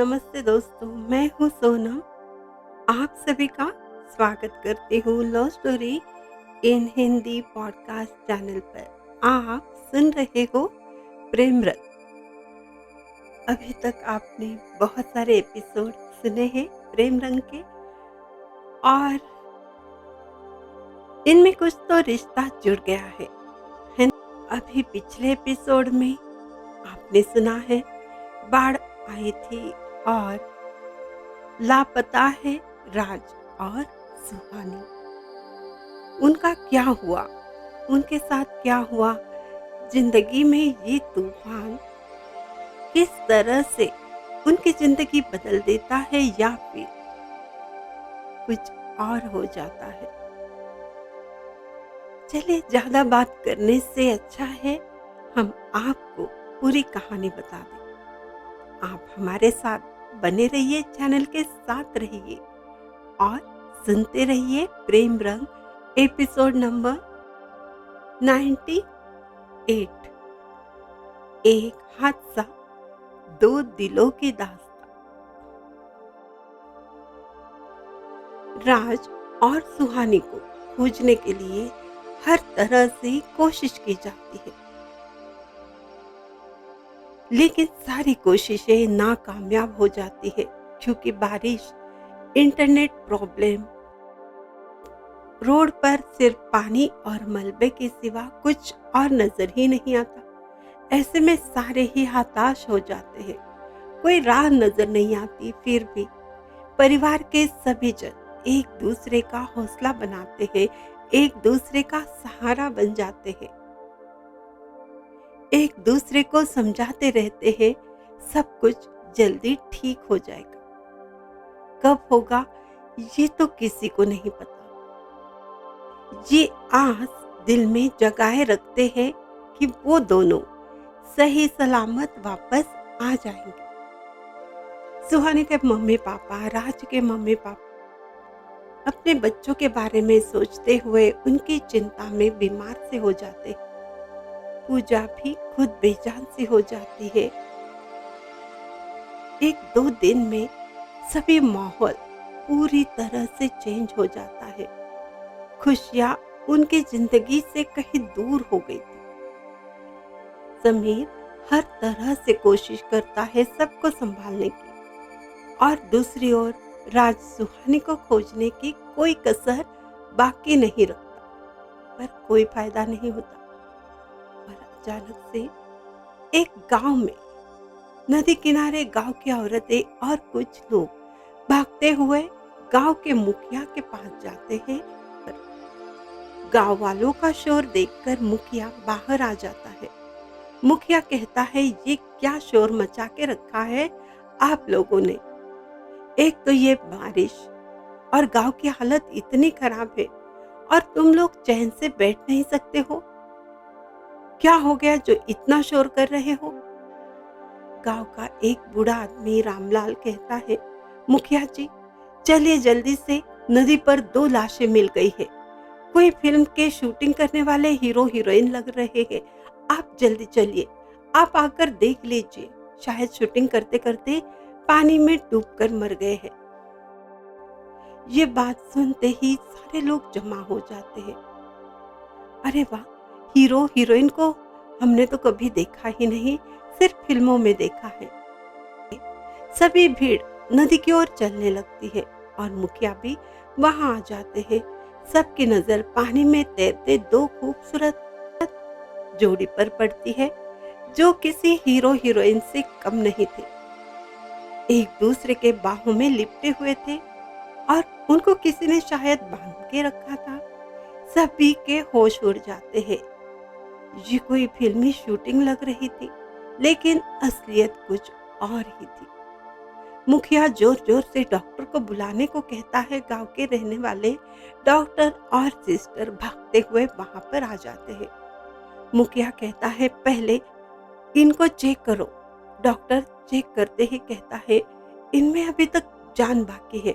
नमस्ते दोस्तों, मैं हूँ सोनम। आप सभी का स्वागत करती हूँ love story in Hindi podcast channel पर। आप सुन रहे हो प्रेम रंग। अभी तक आपने बहुत सारे एपिसोड सुने हैं प्रेम रंग के, और इनमें कुछ तो रिश्ता जुड़ गया है न? अभी पिछले एपिसोड में आपने सुना है बाढ़ आई थी और लापता है राज और सुहानी। उनका क्या हुआ, उनके साथ क्या हुआ, जिंदगी में ये तूफान किस तरह से उनकी जिंदगी बदल देता है या फिर कुछ और हो जाता है। चलिए, ज्यादा बात करने से अच्छा है हम आपको पूरी कहानी बता दें। आप हमारे साथ बने रहिए, चैनल के साथ रहिए और सुनते रहिए प्रेम रंग एपिसोड नंबर 98। एक हादसा, दो दिलों की दास्तां। राज और सुहानी को खोजने के लिए हर तरह से कोशिश की जाती है, लेकिन सारी कोशिशें नाकामयाब हो जाती है क्योंकि बारिश, इंटरनेट प्रॉब्लम, रोड पर सिर्फ पानी और मलबे के सिवा कुछ और नजर ही नहीं आता। ऐसे में सारे ही हताश हो जाते हैं, कोई राह नजर नहीं आती। फिर भी परिवार के सभी जन एक दूसरे का हौसला बनाते हैं, एक दूसरे का सहारा बन जाते हैं, एक दूसरे को समझाते रहते हैं सब कुछ जल्दी ठीक हो जाएगा। कब होगा ये तो किसी को नहीं पता। ये आस दिल में जगाए रखते हैं कि वो दोनों सही सलामत वापस आ जाएंगे। सुहानी के मम्मी पापा, राज के मम्मी पापा अपने बच्चों के बारे में सोचते हुए उनकी चिंता में बीमार से हो जाते। पूजा भी खुद बेजान सी हो जाती है। एक दो दिन में सभी माहौल पूरी तरह से चेंज हो जाता है। खुशियां उनकी जिंदगी से कहीं दूर हो गई थी। समीर हर तरह से कोशिश करता है सबको संभालने की, और दूसरी ओर राज सुहानी को खोजने की कोई कसर बाकी नहीं रखता, पर कोई फायदा नहीं होता। और अचानक से एक गांव में, नदी किनारे गांव की औरतें और कुछ लोग भागते हुए गांव के मुखिया के पास जाते हैं। गांव वालों का शोर देखकर मुखिया बाहर आ जाता है। मुखिया कहता है, ये क्या शोर मचा के रखा है आप लोगों ने? एक तो ये बारिश और गांव की हालत इतनी खराब है, और तुम लोग चैन से बैठ नहीं सकते हो। क्या हो गया जो इतना शोर कर रहे हो? गांव का एक बूढ़ा आदमी रामलाल कहता है, मुखिया जी चलिए, जल्दी से, नदी पर दो लाशें मिल गई है। कोई फिल्म के शूटिंग करने वाले हीरो हीरोइन लग रहे हैं। आप जल्दी चलिए, आप आकर देख लीजिए, शायद शूटिंग करते करते पानी में डूबकर मर गए हैं। ये बात सुनते ही सारे लोग जमा हो जाते हैं। अरे वाह, हीरो हीरोइन को हमने तो कभी देखा ही नहीं, सिर्फ फिल्मों में देखा है। सभी भीड़ नदी की ओर चलने लगती है और मुखिया भी वहां आ जाते हैं। सबकी नजर पानी में तैरते दो खूबसूरत जोड़ी पर पड़ती है, जो किसी हीरो हीरोइन से कम नहीं थे। एक दूसरे के बाहों में लिपटे हुए थे और उनको किसी ने शायद बांध के रखा था। सभी के होश उड़ जाते हैं। ये कोई फिल्मी शूटिंग लग रही थी, लेकिन असलियत कुछ और ही थी। मुखिया जोर जोर से डॉक्टर को बुलाने को कहता है। गांव के रहने वाले डॉक्टर और सिस्टर भागते हुए वहां पर आ जाते हैं। मुखिया कहता है, पहले इनको चेक करो। डॉक्टर चेक करते ही कहता है, इनमें अभी तक जान बाकी है,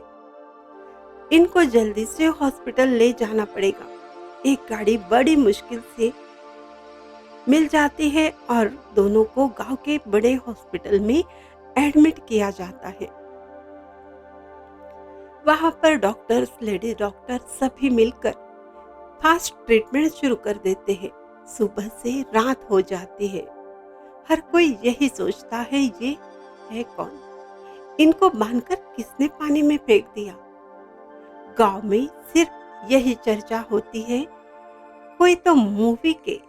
इनको जल्दी से हॉस्पिटल ले जाना पड़ेगा। एक गाड़ी बड़ी मुश्किल से मिल जाती है और दोनों को गांव के बड़े हॉस्पिटल में एडमिट किया जाता है। वहां पर डॉक्टर्स, लेडी डॉक्टर सभी मिलकर फास्ट ट्रीटमेंट शुरू कर देते हैं। सुबह से रात हो जाती है। हर कोई यही सोचता है, ये है कौन? इनको बांधकर किसने पानी में फेंक दिया? गांव में सिर्फ यही चर्चा होती है, कोई तो मूवी के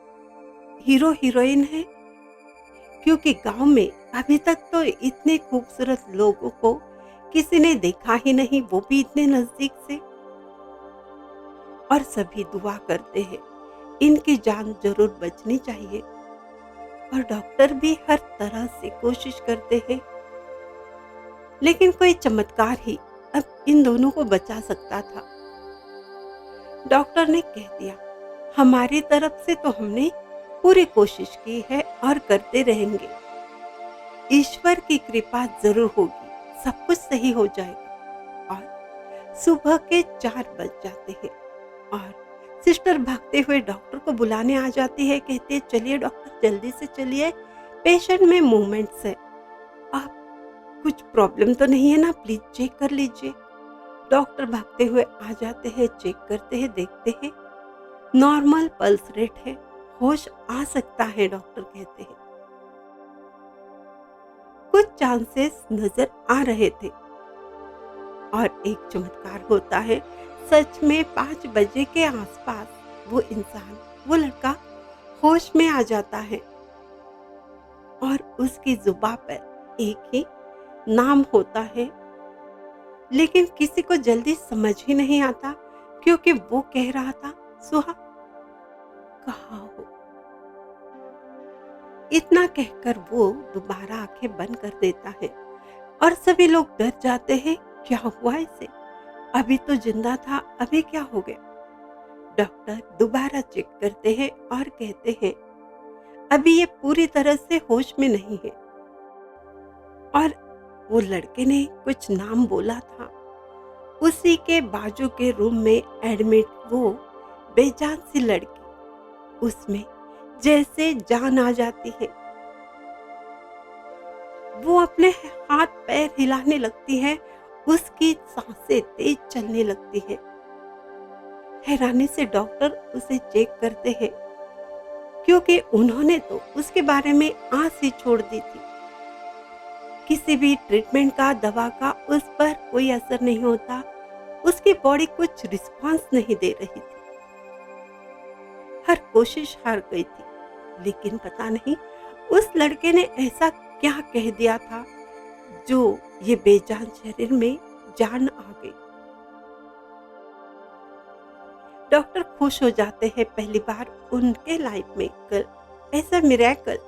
हीरो हीरोइन है। क्योंकि गांव में अभी तक तो इतने खूबसूरत लोगों को किसी ने देखा ही नहीं, वो भी इतने नजदीक से। और सभी दुआ करते हैं, इनकी जान जरूर बचनी चाहिए। और डॉक्टर भी हर तरह से कोशिश करते हैं, लेकिन कोई चमत्कार ही अब इन दोनों को बचा सकता था। डॉक्टर ने कह दिया, हमारी तरफ से तो हमने पूरी कोशिश की है और करते रहेंगे। ईश्वर की कृपा जरूर होगी, सब कुछ सही हो जाएगा। और सुबह के 4 बज जाते हैं और सिस्टर भागते हुए डॉक्टर को बुलाने आ जाती है। कहते हैं, चलिए डॉक्टर, जल्दी से चलिए, पेशेंट में मूवमेंट्स है। आप कुछ प्रॉब्लम तो नहीं है ना, प्लीज चेक कर लीजिए। डॉक्टर भागते हुए आ जाते हैं, चेक करते हैं, देखते हैं नॉर्मल पल्स रेट है, होश आ सकता है। डॉक्टर कहते हैं कुछ चांसेस नजर आ रहे थे। और एक चमत्कार होता है, सच में 5 बजे के आसपास वो इंसान, वो लड़का होश में आ जाता है। और उसकी जुबान पर एक ही नाम होता है, लेकिन किसी को जल्दी समझ ही नहीं आता, क्योंकि वो कह रहा था, सुहा कहाँ हो? इतना कहकर वो दोबारा आंखें बंद कर देता है और सभी लोग डर जाते हैं, क्या हुआ इसे? अभी तो जिंदा था, अभी क्या हो गया? डॉक्टर दोबारा चेक करते हैं और कहते हैं, अभी ये पूरी तरह से होश में नहीं है। और वो लड़के ने कुछ नाम बोला था, उसी के बाजू के रूम में एडमिट वो बेजान सी लड़की, उसमें जैसे जान आ जाती है। वो अपने हाथ पैर हिलाने लगती है, उसकी सांसें तेज चलने लगती है। हैरानी से डॉक्टर उसे चेक करते हैं, क्योंकि उन्होंने तो उसके बारे में आस ही छोड़ दी थी। किसी भी ट्रीटमेंट का, दवा का उस पर कोई असर नहीं होता, उसकी बॉडी कुछ रिस्पांस नहीं दे रही थी। हर कोशिश हार गई थी, लेकिन पता नहीं उस लड़के ने ऐसा क्या कह दिया था, जो ये बेजान शरीर में जान आ गई। डॉक्टर खुश हो जाते हैं, पहली बार उनके लाइफ में कल ऐसा मिरेकल,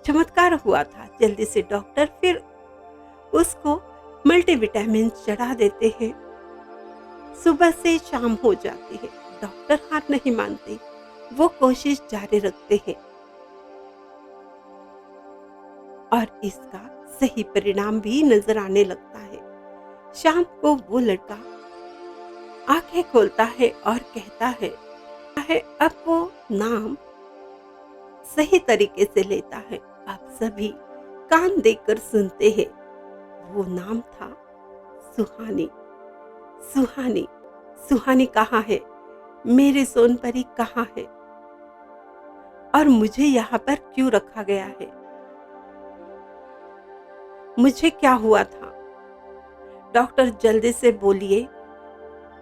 चमत्कार हुआ था। जल्दी से डॉक्टर फिर उसको मल्टीविटामिन चढ़ा देते हैं। सुबह से शाम हो जाती है, डॉक्टर हार नहीं मानते, वो कोशिश जारी रखते हैं और इसका सही परिणाम भी नजर आने लगता है। शाम को वो लड़का आंखें खोलता है और कहता है अब वो नाम सही तरीके से लेता है। आप सभी कान देकर सुनते हैं, वो नाम था सुहानी। सुहानी, सुहानी कहाँ है? मेरी सोनपरी कहाँ है? और मुझे यहाँ पर क्यों रखा गया है? मुझे क्या हुआ था? डॉक्टर जल्दी से बोलिए,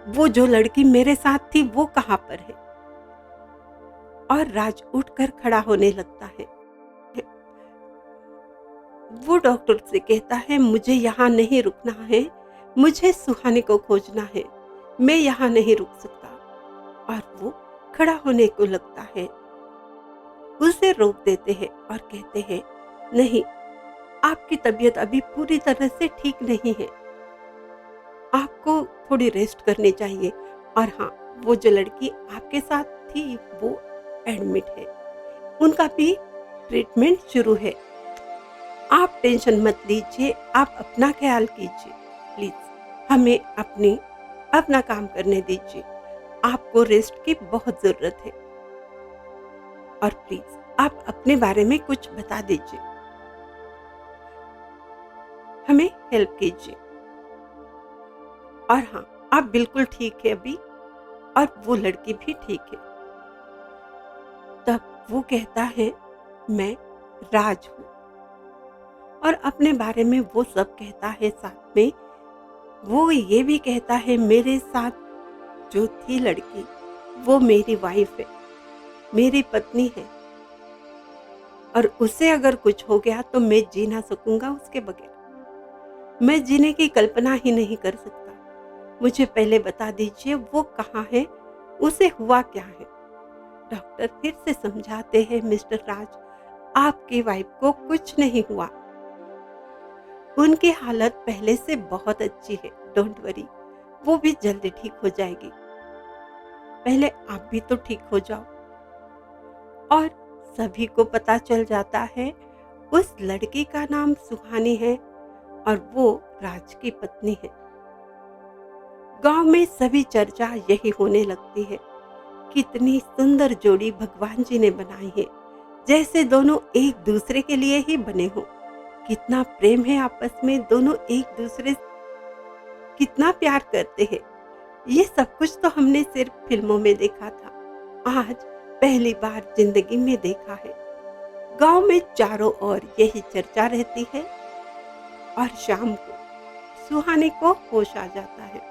वो जो लड़की मेरे साथ थी वो कहाँ पर है? और राज उठकर खड़ा होने लगता है। वो डॉक्टर से कहता है, मुझे यहाँ नहीं रुकना है, मुझे सुहानी को खोजना है, मैं यहाँ नहीं रुक सकता। और वो खड़ा होने को लगता है, उसे रोक देते हैं और कहते हैं, नहीं, आपकी तबीयत अभी पूरी तरह से ठीक नहीं है, आपको थोड़ी रेस्ट करनी चाहिए। और हाँ, वो जो लड़की आपके साथ थी वो एडमिट है, उनका भी ट्रीटमेंट शुरू है। आप टेंशन मत लीजिए, आप अपना ख्याल कीजिए, प्लीज हमें अपना काम करने दीजिए, आपको रेस्ट की बहुत जरूरत है। और प्लीज आप अपने बारे में कुछ बता दीजिए। हमें हेल्प कीजिए। और हाँ, आप बिल्कुल ठीक है अभी, और वो लड़की भी ठीक है। तब वो कहता है, मैं राज हूँ, और अपने बारे में वो सब कहता है। साथ में वो ये भी कहता है, मेरे साथ जो थी लड़की वो मेरी वाइफ है, मेरी पत्नी है, और उसे अगर कुछ हो गया तो मैं जी ना सकूंगा उसके बगैर। मैं जीने की कल्पना ही नहीं कर सकता। मुझे पहले बता दीजिए वो कहाँ है, उसे हुआ क्या है। डॉक्टर फिर से समझाते हैं, मिस्टर राज, आपकी वाइफ को कुछ नहीं हुआ, उनकी हालत पहले से बहुत अच्छी है, डोंट वरी, वो भी जल्दी ठीक हो जाएगी। पहले आप भी तो ठीक हो जाओ। और सभी को पता चल जाता है उस लड़की का नाम सुहानी है, और वो राज की पत्नी है। गांव में सभी चर्चा यही होने लगती है, कितनी सुंदर जोड़ी भगवान जी ने बनाई है, जैसे दोनों एक दूसरे के लिए ही बने हो। कितना प्रेम है आपस में, दोनों एक दूसरे से कितना प्यार करते हैं। ये सब कुछ तो हमने सिर्फ फिल्मों में देखा था, आज पहली बार जिंदगी में देखा है। गांव में चारों ओर यही चर्चा रहती है, और शाम को सुहानी को होश आ जाता है।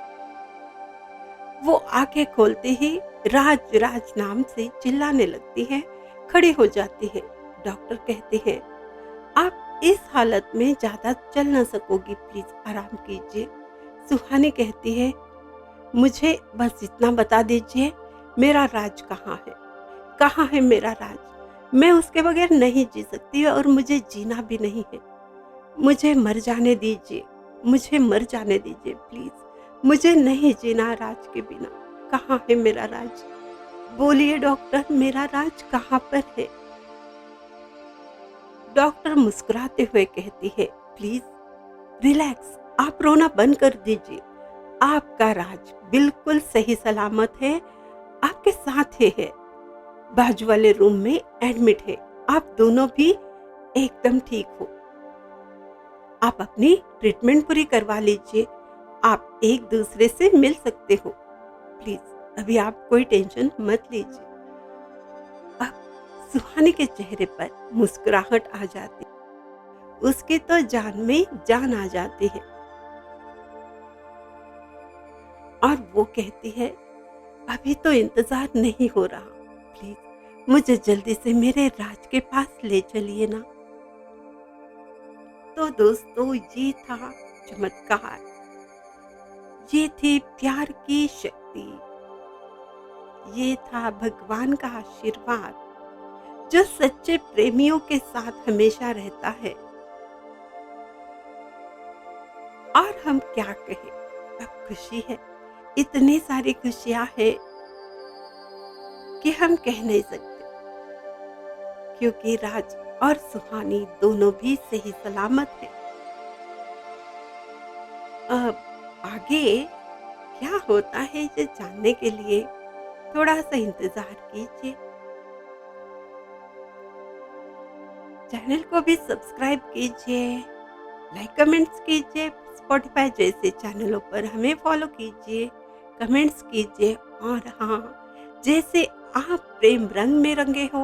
वो आंखें खोलते ही राज राज नाम से चिल्लाने लगती है, खड़ी हो जाती है। डॉक्टर कहते हैं, आप इस हालत में ज्यादा चल न सकोगी, प्लीज आराम कीजिए। सुहानी कहती है, मुझे बस इतना बता दीजिए, मेरा राज कहाँ है, कहाँ है मेरा राज। मैं उसके बगैर नहीं जी सकती, और मुझे जीना भी नहीं है। मुझे मर जाने दीजिए, मुझे मर जाने दीजिए प्लीज, मुझे नहीं जीना राज के बिना। कहाँ है मेरा राज, बोलिए डॉक्टर, मेरा राज कहाँ पर है। डॉक्टर मुस्कुराते हुए कहती है, प्लीज रिलैक्स, आप रोना बंद कर दीजिए। आपका राज बिल्कुल सही सलामत है, आपके साथ ही है, बाजू वाले रूम में एडमिट है। आप दोनों भी एकदम ठीक हो। आप अपनी ट्रीटमेंट पूरी करवा लीजिए, आप एक दूसरे से मिल सकते हो। प्लीज अभी आप कोई टेंशन मत लीजिए। अब सुहानी के चेहरे पर मुस्कुराहट आ जाती, उसकी तो जान में जान आ जाती है, और वो कहती है, अभी तो इंतजार नहीं हो रहा, प्लीज मुझे जल्दी से मेरे राज के पास ले चलिए ना। तो दोस्तों, ये था चमत्कार, ये थी प्यार की शक्ति, ये था भगवान का आशीर्वाद जो सच्चे प्रेमियों के साथ हमेशा रहता है। और हम क्या कहें, अब खुशी है, इतनी सारी खुशियां हैं कि हम कह नहीं सकते, क्योंकि राज और सुहानी दोनों भी सही सलामत हैं। अब आगे क्या होता है ये जानने के लिए थोड़ा सा इंतजार कीजिए। चैनल को भी सब्सक्राइब कीजिए, लाइक कमेंट्स कीजिए, स्पॉटिफाई जैसे चैनलों पर हमें फॉलो कीजिए, कमेंट्स कीजिए। और हाँ, जैसे आप प्रेम रंग में रंगे हो,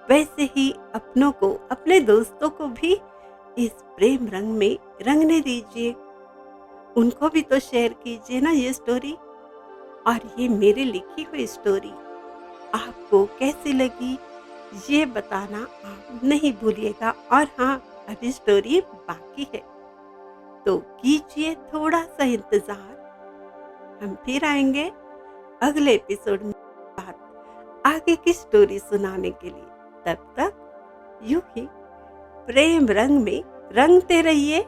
वैसे ही अपनों को, अपने दोस्तों को भी इस प्रेम रंग में रंगने दीजिए। उनको भी तो शेयर कीजिए ना ये स्टोरी। और ये मेरी लिखी हुई स्टोरी आपको कैसी लगी, ये बताना आप नहीं भूलिएगा। और हाँ, अभी स्टोरी बाकी है, तो कीजिए थोड़ा सा इंतजार। हम फिर आएंगे अगले एपिसोड में बात आगे की स्टोरी सुनाने के लिए। तब तक यूं ही प्रेम रंग में रंगते रहिए।